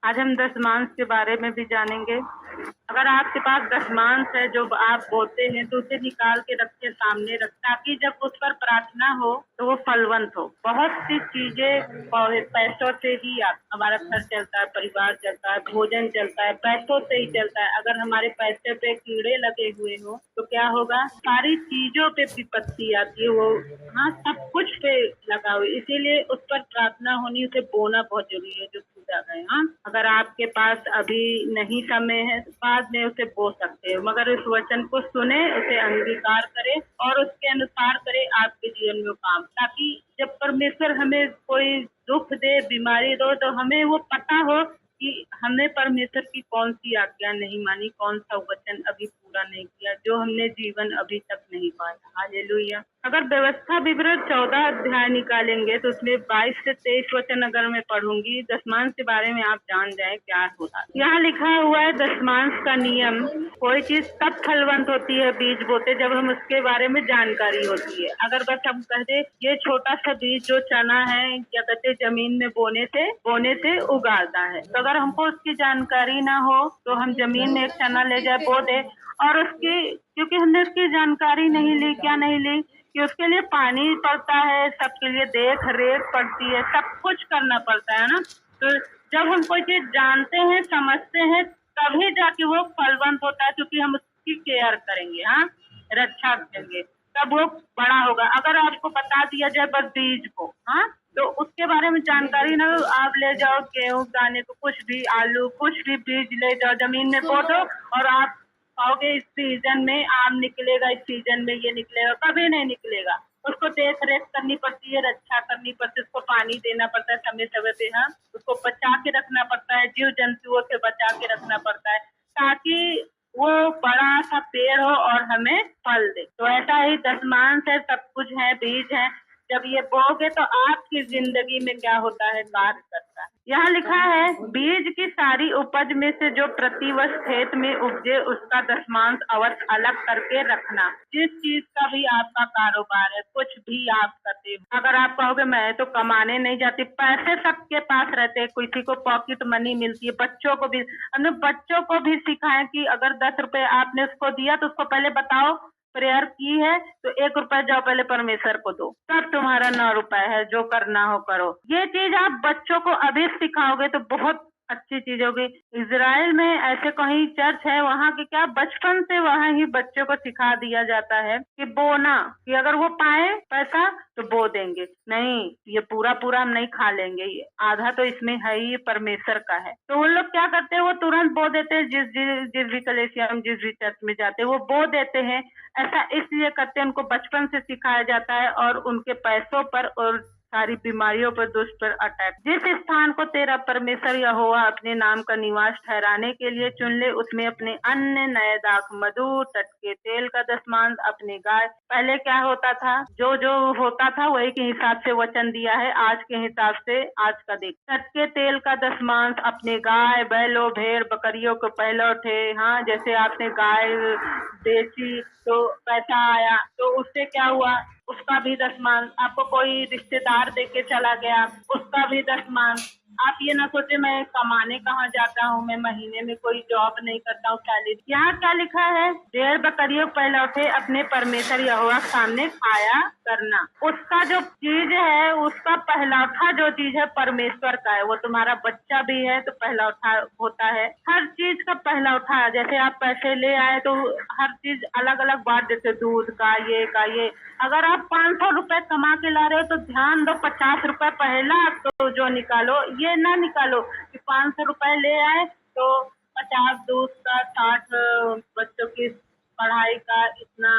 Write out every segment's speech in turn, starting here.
आज हम दशमांश के बारे में भी जानेंगे। अगर आपके पास दशमांश है जो आप बोते हैं तो उसे निकाल के रखे सामने रख, ताकि जब उस पर प्रार्थना हो तो वो फलवंत हो। बहुत सी चीजें पैसों से ही हमारा घर चलता है, परिवार चलता है, भोजन चलता है, पैसों से ही चलता है। अगर हमारे पैसे पे कीड़े लगे हुए हो तो क्या होगा? सारी चीजों पे विपत्ति आती है। वो हाँ, सब कुछ पे लगा हुआ, इसीलिए उस पर प्रार्थना होनी, उसे बोना बहुत जरूरी है जो पूजा है। हाँ, अगर आपके पास अभी नहीं समय है तो बाद में उसे बो सकते हो, मगर उस वचन को सुने, उसे अंगीकार करे और उसके अनुसार करे आपके जीवन में काम, ताकि जब परमेश्वर हमें कोई दुख दे, बीमारी दो, तो हमें वो पता हो कि हमने परमेश्वर की कौन सी आज्ञा नहीं मानी, कौन सा वचन अभी पूरा नहीं किया, जो हमने जीवन अभी तक नहीं पाया। हालेलुया। अगर व्यवस्था विवरण 14 अध्याय निकालेंगे तो उसमें 22 से 23 वचन अगर मैं पढ़ूंगी, दशमांश के बारे में आप जान जाए क्या होता है। यहाँ लिखा हुआ है दशमांश का नियम। कोई चीज तब फलवंत होती है बीज बोते जब हम उसके बारे में जानकारी होती है। अगर बस हम कहते ये छोटा सा बीज जो चना है, क्या कहते जमीन में बोने से उगाता है, तो अगर हमको उसकी जानकारी ना हो तो हम जमीन में एक चना ले जाए बो दे, और उसकी क्योंकि हमने उसकी जानकारी नहीं ली, क्या नहीं ली कि उसके लिए पानी पड़ता है, सबके लिए देख रेख पड़ती है, सब कुछ करना पड़ता है ना। तो जब हम कोई चीज जानते हैं, समझते हैं, तभी जाके वो फलवंत होता है, क्योंकि हम उसकी केयर करेंगे, हाँ, रक्षा करेंगे, तब वो बड़ा होगा। अगर आपको बता दिया जाए बस बीज को, हाँ, तो उसके बारे में जानकारी ना हो, आप ले जाओ गेहूं दाने को, कुछ भी आलू, कुछ भी बीज ले जाओ जमीन में बो दो, और आप कहोगे इस सीजन में आम निकलेगा, इस सीजन में ये निकलेगा, कभी नहीं निकलेगा। उसको देख रेख करनी पड़ती है, रक्षा करनी पड़ती है, उसको पानी देना पड़ता है समय समय पे, हाँ, उसको बचा के रखना पड़ता है, जीव जंतुओं से बचा के रखना पड़ता है, ताकि वो बड़ा सा पेड़ हो और हमें फल दे। तो ऐसा ही दशमांश है, सब कुछ है, बीज है। जब ये बोगे तो आपकी जिंदगी में क्या होता है? कार्य करता है। यहाँ लिखा है बीज की सारी उपज में से जो प्रतिवर्ष खेत में उपजे उसका दशमांश अवश्य अलग करके रखना। जिस चीज का भी आपका कारोबार है, कुछ भी आप करते हो, अगर आप कहोगे मैं तो कमाने नहीं जाती, पैसे सबके पास रहते हैं, किसी को पॉकेट मनी मिलती है, बच्चों को भी, हमने बच्चों को भी सिखाया कि अगर 10 रुपए आपने उसको दिया तो उसको पहले बताओ प्रेयर की है तो 1 रुपया जाओ पहले परमेश्वर को दो, तब तुम्हारा 9 रुपए है, जो करना हो करो। ये चीज आप बच्चों को अभी सिखाओगे तो बहुत अच्छी चीज होगी। इजराइल में ऐसे कहीं चर्च है, वहाँ के क्या बचपन से वहाँ ही बच्चों को सिखा दिया जाता है कि बोना, कि अगर वो पाए पैसा तो बो देंगे, नहीं ये पूरा पूरा हम नहीं खा लेंगे, ये आधा तो इसमें है ही परमेश्वर का है। तो वो लोग क्या करते हैं, वो तुरंत बो देते हैं, जिस भी कलेसिया में, जिस भी चर्च में जाते हैं वो बो देते हैं। ऐसा इसलिए करते हैं, उनको बचपन से सिखाया जाता है, और उनके पैसों पर और सारी बीमारियों पर, दुष्ट पर अटैक। जिस स्थान को तेरा परमेश्वर यहोवा अपने नाम का निवास ठहराने के लिए चुन ले, उसमें अपने अन्न, नए दाख, मधु, टटके तेल का दशमांश, अपनी गाय। पहले क्या होता था, जो जो होता था वही के हिसाब से वचन दिया है, आज के हिसाब से आज का देख। टटके तेल का दशमांश अपने गाय, बैलों, भेड़, बकरियों को पहलौठे, हाँ, जैसे आपने गाय बेची तो पैसा आया, तो उससे क्या हुआ, उसका भी दशमांश। आपको कोई रिश्तेदार देके चला गया, उसका भी दशमांश। आप ये ना सोचे मैं कमाने कहाँ जाता हूँ, मैं महीने में कोई जॉब नहीं करता हूँ, सैलरी। यहाँ क्या लिखा है, भेड़ बकरियों पहलौठे अपने परमेश्वर यहोवा के सामने खाया करना। उसका जो चीज है, उसका पहलौठा जो चीज है परमेश्वर का है। वो तुम्हारा बच्चा भी है तो पहलौठा होता है, हर चीज का पहलौठा। जैसे आप पैसे ले आए तो हर चीज अलग अलग बांट देते, दूध का ये। अगर आप 500 रुपए कमा के ला रहे हो तो ध्यान दो, 50 रुपए पहला तो जो निकालो, ये ना निकालो कि 500 रुपए ले आए तो 50 दूध का, 60 बच्चों की पढ़ाई का, इतना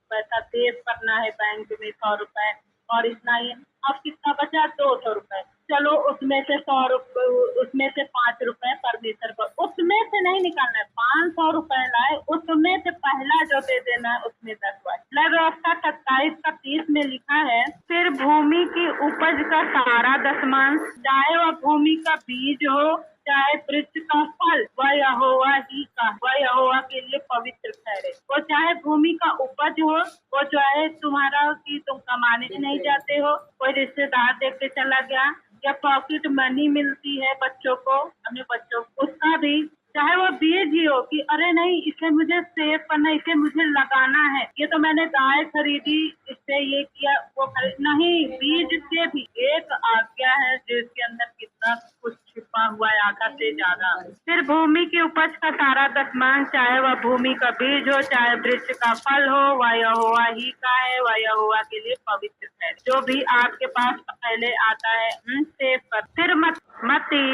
पैसा सेव करना है बैंक में 100 रुपए, और इतना ही अब कितना बचा, 200 रुपए। चलो उसमें से 100 रुपए, उसमें से 5 रुपए परमेश्वर पर, उसमें से नहीं निकालना है। 500 रुपए लाए, उसमें से पहला जो दे देना है उसमें 10 व्यवस्था 27 का 30 में लिखा है, फिर भूमि की उपज का सारा दशमांश, चाहे वह भूमि का बीज हो चाहे वृक्ष का फल, वह यहोवा ही का, वह यहोवा के लिए पवित्र ठहरे। वो चाहे भूमि का उपज हो, वो चाहे तुम्हारा कि तुम कमाने नहीं जाते हो, कोई रिश्तेदार देख के चला गया, या पॉकेट मनी मिलती है बच्चों को, अपने बच्चों को, उसका भी चाहे वो बीज ही हो कि अरे नहीं इसे मुझे सेव करना, इसे मुझे लगाना है, ये तो मैंने गाय खरीदी इससे ये किया वो नहीं, बीज से भी एक आज्ञा है जिसके अंदर कितना कुछ छिपा हुआ है, आधा से ज्यादा। फिर भूमि की उपज का सारा दशमांश, चाहे वह भूमि का बीज हो, चाहे वृक्ष का फल हो, वह यहोवा ही का है, वह यहोवा के लिए पवित्र है। जो भी आपके पास पहले आता है सेव कर। फिर मत्ती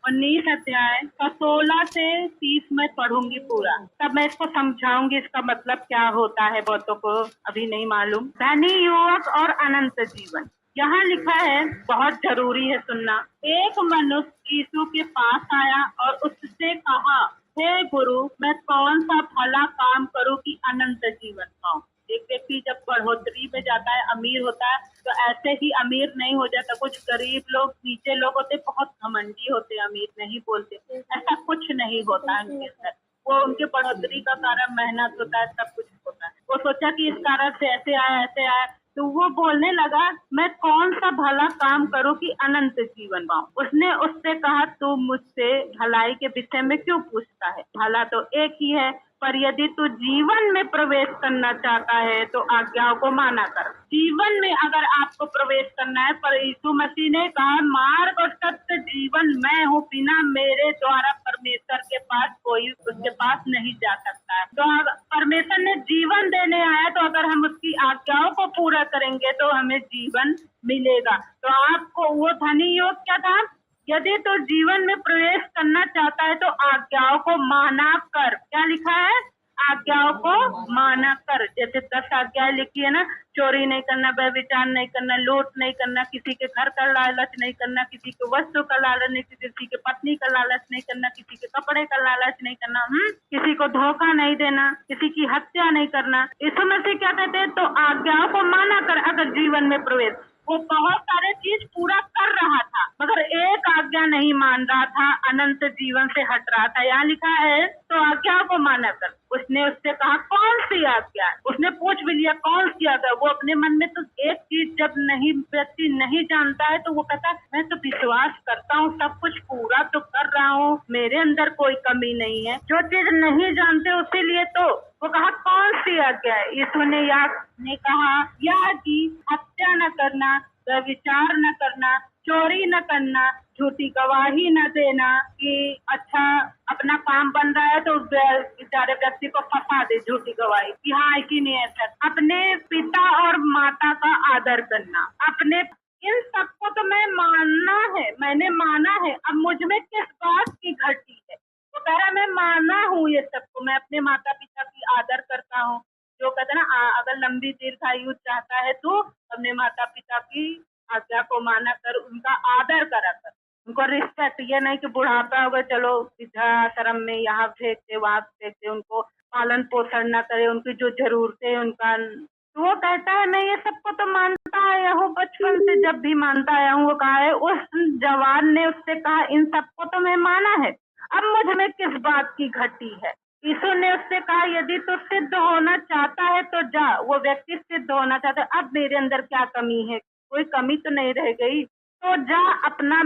19 अध्याय का 16 से 30 में पढ़ूंगी पूरा, तब मैं इसको समझाऊंगी इसका मतलब क्या होता है, बहुतों को अभी नहीं मालूम। धनी युवक और अनंत जीवन, यहाँ लिखा है, बहुत जरूरी है सुनना। एक मनुष्य यीशु के पास आया और उससे कहा, हे गुरु, मैं कौन सा भला काम करूं कि अनंत जीवन पाऊं। एक व्यक्ति जब बढ़ोतरी में जाता है, अमीर होता है, तो ऐसे ही अमीर नहीं हो जाता। कुछ गरीब लोग, नीचे लोग होते, बहुत घमंडी होते, अमीर नहीं बोलते, ऐसा कुछ नहीं होता है उनके अंदर। वो उनके बढ़ोतरी का कारण मेहनत होता है, सब कुछ होता है। वो सोचा कि इस कारण से ऐसे आया ऐसे आया, तो वो बोलने लगा, मैं कौन सा भला काम करूं कि अनंत जीवन पाऊं। उसने उससे कहा, तू मुझसे भलाई के विषय में क्यों पूछता है, भला तो एक ही है, पर यदि तू जीवन में प्रवेश करना चाहता है तो आज्ञाओं को माना कर। जीवन में अगर आपको प्रवेश करना है, पर यीशु मसीह ने कहा, मार्ग और सत्य जीवन मैं हूँ, बिना मेरे द्वारा परमेश्वर के पास कोई उसके पास नहीं जा सकता है। तो परमेश्वर ने जीवन देने आया, तो अगर हम उसकी आज्ञाओं को पूरा करेंगे तो हमें जीवन मिलेगा। तो आपको वो धनी योग क्या था, यदि तो जीवन में प्रवेश करना चाहता है तो आज्ञाओं को माना कर। क्या लिखा है, आज्ञाओं को माना कर। जैसे 10 आज्ञाएं लिखी है ना, चोरी नहीं करना, व्यभिचार नहीं करना, लूट नहीं करना, किसी के घर का लालच नहीं करना, किसी के वस्तु का लालच नहीं, किसी के पत्नी का लालच नहीं करना, किसी के कपड़े का लालच नहीं करना, किसी को धोखा नहीं देना, किसी की हत्या नहीं करना। यीशु मसीह क्या कहते हैं, तो आज्ञाओं को माना कर अगर जीवन में प्रवेश। वो बहुत सारे चीज पूरा कर रहा था, मगर एक आज्ञा नहीं मान रहा था, अनंत जीवन से हट रहा था। यहाँ लिखा है, तो आज्ञा को माना कर। उसने उससे कहा, कौन सी आज्ञा? उसने पूछ भी लिया कौन सी आज्ञा। वो अपने मन में तो एक चीज जब नहीं व्यक्ति नहीं जानता है तो वो कहता है, मैं तो विश्वास करता हूँ, सब कुछ पूरा तो कर रहा हूँ, मेरे अंदर कोई कमी नहीं है। जो चीज नहीं जानते उसी लिए तो वो कहा, कौन सी आज्ञा है? यीशु ने कहा, यह कि हत्या न करना, व्यभिचार न करना, चोरी न करना, झूठी गवाही न देना, कि अच्छा अपना काम बन रहा है तो उस बेचारे व्यक्ति को फंसा दे झूठी गवाही कि हाँ इसी ने ऐसा। अपने पिता और माता का आदर करना, अपने इन सबको तो मैंने माना है, अब मुझ में किस बात की घटी है? तो कह रहा मैं माना हूँ ये सबको, मैं अपने माता पिता की आदर करता हूँ। जो कहते ना, अगर लंबी दीर्घायु चाहता है तो अपने माता पिता की आज्ञा को माना कर, उनका आदर करा कर, उनको रिस्पेक्ट। ये नहीं कि बुढ़ापा हो गया चलो वृद्धाश्रम में यहाँ फेंकते वहां फेंकते, उनको पालन पोषण न करे, उनकी जो जरूरतें है उनका। तो वो कहता है मैं ये सबको तो मानता आया हूँ, बचपन से जब भी मानता आया हूँ। वो कहा है, उस जवान ने उससे कहा, इन सबको तो मैं माना है, अब मुझ में किस बात की घटी है? यीशु ने उससे कहा, यदि तू सिद्ध होना चाहता है तो जा। वो व्यक्ति सिद्ध होना चाहता है, अब मेरे अंदर क्या कमी है? कोई कमी तो नहीं रह गई। तो जा अपना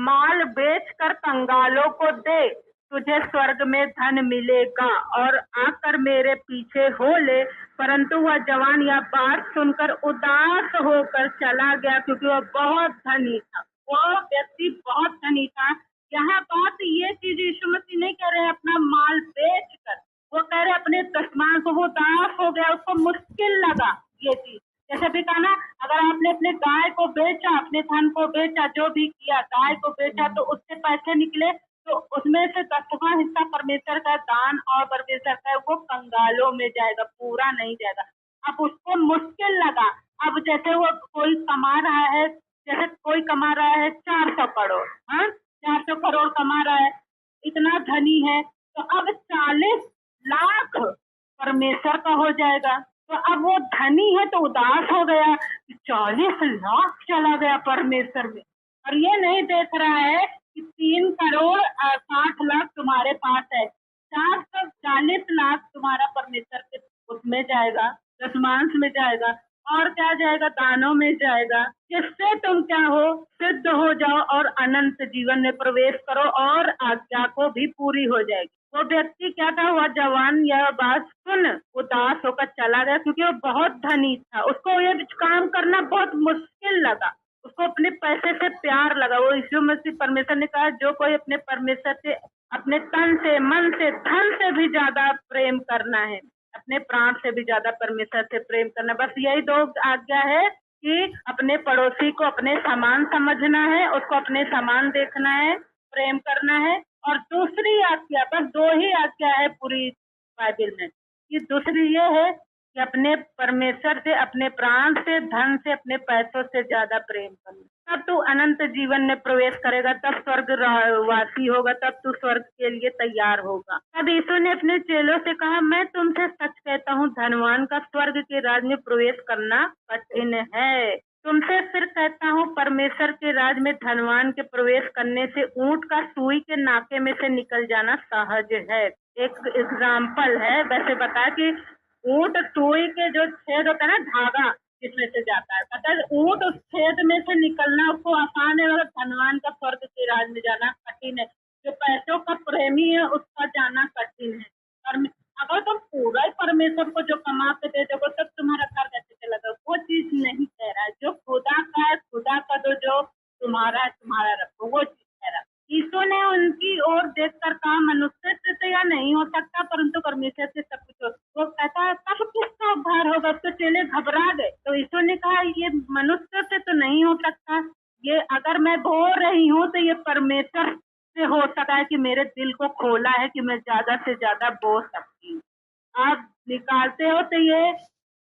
माल बेच कर कंगालों को दे, तुझे स्वर्ग में धन मिलेगा, और आकर मेरे पीछे हो ले। परंतु वह जवान यह बात सुनकर उदास होकर चला गया, क्योंकि वह बहुत धनी था। वो व्यक्ति बहुत धनी था। यहाँ बात ये चीज यीशु मसीह नहीं कह रहे अपना माल बेच कर, वो कह रहे अपने दशमान को। वो उदास हो गया, उसको मुश्किल लगा ये चीज। जैसे भी कहा ना, अगर आपने अपने गाय को बेचा, अपने धन को बेचा, जो भी किया, गाय को बेचा तो उससे पैसे निकले, तो उसमें से 10वां हिस्सा परमेश्वर का दान और परमेश्वर का वो कंगालों में जाएगा, पूरा नहीं जाएगा। अब उसको मुश्किल लगा। अब जैसे वो कोई कमा रहा है, जैसे कोई कमा रहा है 400 करोड़, हाँ 400 करोड़ कमा रहा है, इतना धनी है, तो अब 40 लाख परमेश्वर का हो जाएगा। तो अब वो धनी है तो उदास हो गया, 40 लाख चला गया परमेश्वर में, और ये नहीं देख रहा है कि 3 करोड़ 60 लाख तुम्हारे पास है, 440 लाख तुम्हारा परमेश्वर के उसमें जाएगा, दशमांश में जाएगा। और क्या जाएगा, दानों में जाएगा, जिससे तुम क्या हो, सिद्ध हो जाओ और अनंत जीवन में प्रवेश करो और आज्ञा को भी पूरी हो जाएगी। वो व्यक्ति क्या था, वह जवान यह बात सुन उदास होकर चला गया, क्योंकि वो बहुत धनी था, उसको ये काम करना बहुत मुश्किल लगा, उसको अपने पैसे से प्यार लगा। वो यीशु मसीह परमेश्वर ने कहा, जो कोई अपने परमेश्वर से अपने तन से, मन से, धन से भी ज्यादा प्रेम करना है, अपने प्राण से भी ज्यादा परमेश्वर से प्रेम करना, बस यही दो आज्ञा है कि अपने पड़ोसी को अपने समान समझना है, उसको अपने समान देखना है, प्रेम करना है। और दूसरी आज्ञा, बस दो ही आज्ञा है पूरी बाइबल में, कि दूसरी ये है कि अपने परमेश्वर से, अपने प्राण से, धन से, अपने पैसों से ज्यादा प्रेम करना। तब तू अनंत जीवन में प्रवेश करेगा, तब स्वर्ग वासी होगा, तब तू स्वर्ग के लिए तैयार होगा। तब यीशु ने अपने चेलों से कहा, मैं तुमसे सच कहता हूँ, धनवान का स्वर्ग के राज में प्रवेश करना कठिन है। तुमसे फिर कहता हूँ, परमेश्वर के राज में धनवान के प्रवेश करने से ऊंट का सुई के नाके में से निकल जाना सहज है। एक एग्जाम्पल है, वैसे बता कि ऊंट सुई के जो छेद होता है ना, धागा जिसमें से जाता है, पता है, ऊंट उस छेद में से निकलना उसको आसान है, मगर धनवान का स्वर्ग के राज में जाना कठिन है। जो पैसों का प्रेमी है उसका जाना कठिन है। और अगर तुम पूरा ही परमेश्वर को जो कमा के दे दोगे, तब तुम्हारा घर कैसे चलेगा? वो चीज नहीं कह रहा है। जो खुदा का है, खुदा का दो, जो तुम्हारा है तुम्हारा रखो, वो चीज कह रहा है। यीशु ने उनकी ओर देखकर कहा, मनुष्य से तो यह नहीं हो सकता, परंतु परमेश्वर से सब कुछ हो। वो कहता है, तब किसका उद्धार होगा? तो चेले घबरा गए। तो यीशु ने कहा, ये मनुष्य से तो नहीं हो सकता, ये अगर मैं बोल रही हूँ तो ये परमेश्वर से हो सकता है कि मेरे दिल को खोला है कि मैं ज्यादा से ज्यादा बोल सकती हूँ। आप निकालते हो तो ये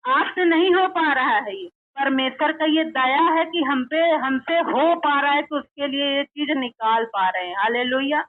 आपसे नहीं हो पा रहा है, ये परमेश्वर का ये दया है कि हमसे हो पा रहा है, तो उसके लिए ये चीज निकाल पा रहे हैं। हालेलुया।